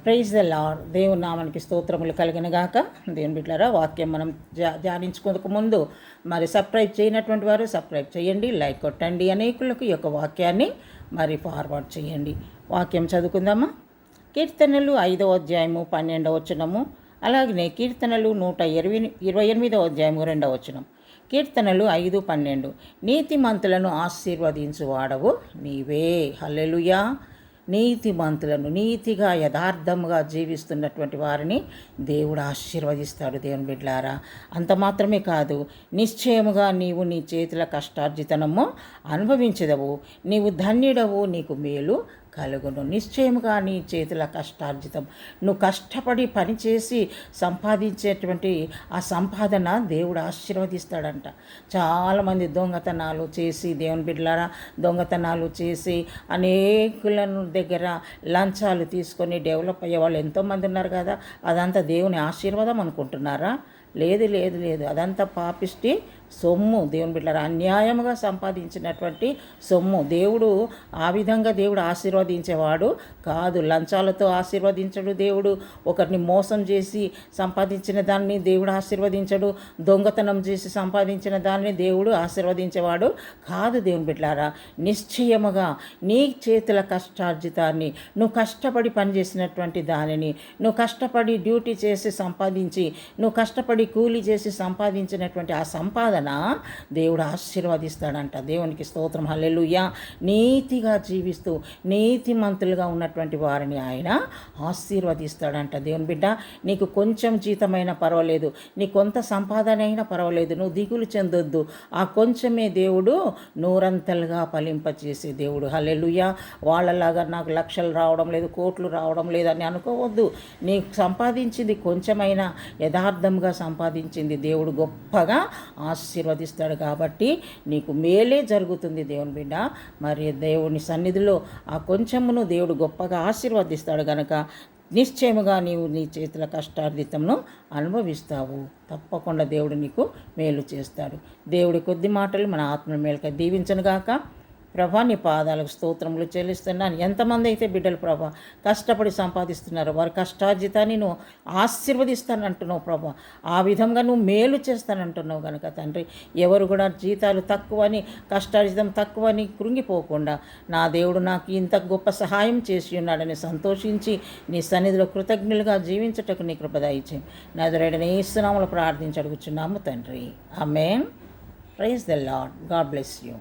Praise the lord. దేవుని నామానికి స్తోత్రములు కలిగిన గాక. దేవుని బిడ్డలారా, వాక్యం మనం ధ్యానించుకోక ముందు మరి సబ్స్క్రైబ్ చేయనటువంటి వారు సబ్స్క్రైబ్ చేయండి, లైక్ కొట్టండి, అనేకులకు ఈ యొక్క వాక్యాన్ని మరి ఫార్వర్డ్ చేయండి. వాక్యం చదువుకుందామా? కీర్తనలు 5వ అధ్యాయము 12వ వచనము, అలాగనే కీర్తనలు 128వ అధ్యాయము 2వ వచనం. కీర్తనలు 5:12. నీతిమంతులను ఆశీర్వదించువాడవు నీవే. హల్లెలూయా. నీతిమంతులను, నీతిగా యథార్థముగా జీవిస్తున్నటువంటి వారిని దేవుడు ఆశీర్వదిస్తాడు. దేవుని బిడ్డలారా, అంత మాత్రమే కాదు, నిశ్చయముగా నీవు నీ చేతుల కష్టార్జితనము అనుభవించదవు, నీవు ధన్యుడవు, నీకు మేలు కలుగును. నిశ్చయముగా నీ చేతుల కష్టార్జితం, నువ్వు కష్టపడి పనిచేసి సంపాదించేటువంటి ఆ సంపాదన దేవుడు ఆశీర్వదిస్తాడంట. చాలామంది దొంగతనాలు చేసి, దేవుని బిడ్డలారా, దొంగతనాలు చేసి అనేకులను దగ్గర లంచాలు తీసుకొని డెవలప్ అయ్యే వాళ్ళు ఎంతోమంది ఉన్నారు కదా. అదంతా దేవుని ఆశీర్వాదం అనుకుంటున్నారా? లేదు లేదు లేదు, అదంతా పాపిష్టి సొమ్ము. దేవుని బిడ్డలారా, అన్యాయముగా సంపాదించినటువంటి సొమ్ము. దేవుడు ఆ విధంగా దేవుడు ఆశీర్వదించేవాడు కాదు. లంచాలతో ఆశీర్వదించడు దేవుడు. ఒకరిని మోసం చేసి సంపాదించిన దాన్ని దేవుడు ఆశీర్వదించడు. దొంగతనం చేసి సంపాదించిన దాన్ని దేవుడు ఆశీర్వదించేవాడు కాదు. దేవుని బిడ్డలారా, నిశ్చయముగా నీ చేతుల కష్టార్జితాన్ని, నువ్వు కష్టపడి పనిచేసినటువంటి దానిని, నువ్వు కష్టపడి డ్యూటీ చేసి సంపాదించి, నువ్వు కష్టపడి కూలి చేసి సంపాదించినటువంటి ఆ సంపాదన దేవుడు ఆశీర్వదిస్తాడంట. దేవునికి స్తోత్రం. హల్లెలూయా. నీతిగా జీవిస్తూ నీతిమంతులుగా ఉన్నటువంటి వారిని ఆయన ఆశీర్వదిస్తాడంట. దేవుని బిడ్డ, నీకు కొంచెం జీతమైనా పర్వాలేదు, నీ కొంత సంపాదన అయినా పర్వాలేదు, నువ్వు దిగులు చెందొద్దు. ఆ కొంచెమే దేవుడు నూరంతలుగా ఫలింపచేసే దేవుడు. హల్లెలూయా. వాళ్ళలాగా నాకు లక్షలు రావడం లేదు, కోట్లు రావడం లేదని అనుకోవద్దు. నీకు సంపాదించింది కొంచెమైనా యథార్థంగా సంపాదించింది దేవుడు గొప్పగా ఆశీర్వదిస్తాడు. కాబట్టి నీకు మేలే జరుగుతుంది. దేవుని బిడ్డ, మరి దేవుని సన్నిధిలో ఆ కొంచెమును దేవుడు గొప్పగా ఆశీర్వదిస్తాడు గనక నిశ్చయముగా నీవు నీ చేతుల కష్టార్జితంను అనుభవిస్తావు. తప్పకుండా దేవుడు నీకు మేలు చేస్తాడు. దేవుడి కొద్ది మాటలు మన ఆత్మ మేలుకై దీవించనుగాక. ప్రభా, నీ పాదాలకు స్తోత్రములు చెల్లిస్తున్నాను. ఎంతమంది అయితే బిడ్డలు ప్రభా కష్టపడి సంపాదిస్తున్నారు, వారి కష్టార్జితాన్ని నువ్వు ఆశీర్వదిస్తానంటున్నావు ప్రభా. ఆ విధంగా నువ్వు మేలు చేస్తానంటున్నావు కనుక తండ్రి, ఎవరు కూడా జీతాలు తక్కువని, కష్టార్జితం తక్కువని కృంగిపోకుండా, నా దేవుడు నాకు ఇంత గొప్ప సహాయం చేసి ఉన్నాడని సంతోషించి నీ సన్నిధిలో కృతజ్ఞులుగా జీవించుటకు నీ కృప దయచేయి. నజరేయుడైన యేసు నామములో ప్రార్థించి అడుగుచున్నాము తండ్రి. Amen. Praise the Lord. God bless you.